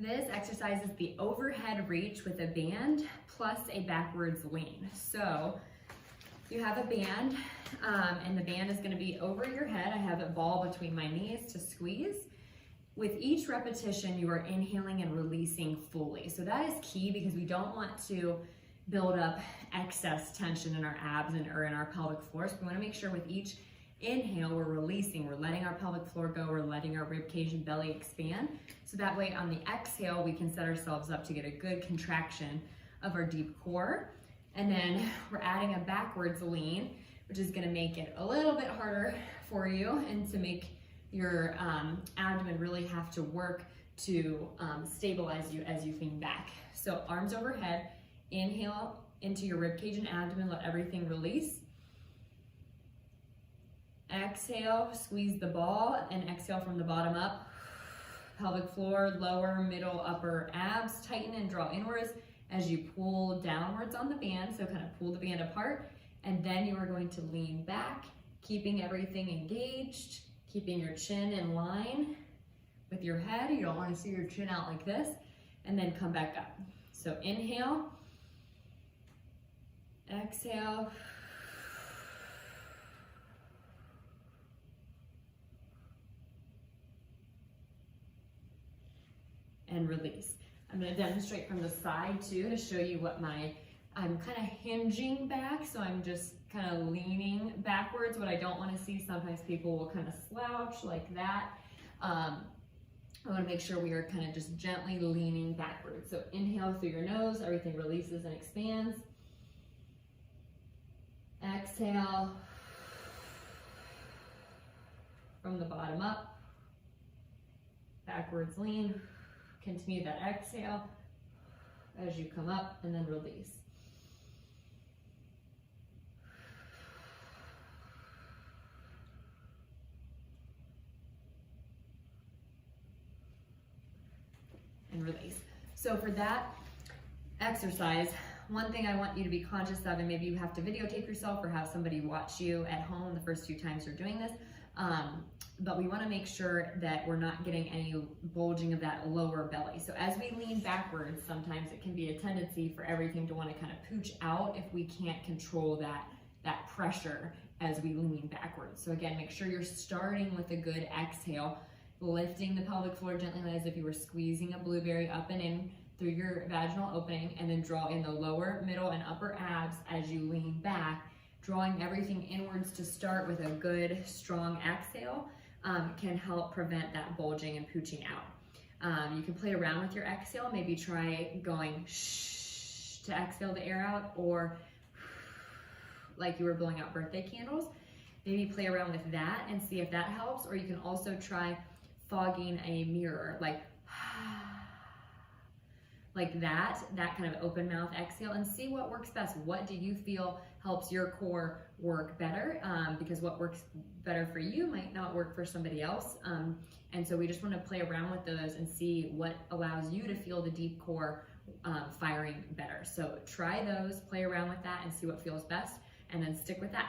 This exercise is the overhead reach with a band plus a backwards lean. So you have a band, and the band is going to be over your head. I have a ball between my knees to squeeze. With each repetition, you are inhaling and releasing fully. So that is key because we don't want to build up excess tension in our abs or in our pelvic floor. So we want to make sure with each inhale, we're releasing, we're letting our pelvic floor go, we're letting our rib cage and belly expand. So that way on the exhale, we can set ourselves up to get a good contraction of our deep core. And then we're adding a backwards lean, which is gonna make it a little bit harder for you and to make your abdomen really have to work to stabilize you as you lean back. So arms overhead, inhale into your rib cage and abdomen, let everything release. Exhale, squeeze the ball, and exhale from the bottom up. Pelvic floor, lower, middle, upper abs, tighten and draw inwards as you pull downwards on the band. So kind of pull the band apart, and then you are going to lean back, keeping everything engaged, keeping your chin in line with your head. You don't want to see your chin out like this, and then come back up. So inhale, exhale, and release. I'm going to demonstrate from the side too to show you what I'm kind of hinging back, so I'm just kind of leaning backwards. What I don't want to see, sometimes people will kind of slouch like that. I want to make sure we are kind of just gently leaning backwards. So inhale through your nose, everything releases and expands. Exhale from the bottom up, backwards lean. Continue that exhale as you come up, and then release. And release. So for that exercise, one thing I want you to be conscious of, and maybe you have to videotape yourself or have somebody watch you at home the first few times you're doing this, but we want to make sure that we're not getting any bulging of that lower belly. So as we lean backwards, sometimes it can be a tendency for everything to want to kind of pooch out if we can't control that pressure as we lean backwards. So again, make sure you're starting with a good exhale, lifting the pelvic floor gently as if you were squeezing a blueberry up and in through your vaginal opening, and then draw in the lower, middle, and upper abs as you lean back, drawing everything inwards to start with a good, strong exhale. Can help prevent that bulging and pooching out. You can play around with your exhale, maybe try going shh to exhale the air out, or like you were blowing out birthday candles. Maybe play around with that and see if that helps, or you can also try fogging a mirror, like that kind of open mouth exhale, and see what works best. What do you feel helps your core work better? Because what works better for you might not work for somebody else. And so we just want to play around with those and see what allows you to feel the deep core firing better. So try those, play around with that, and see what feels best, and then stick with that.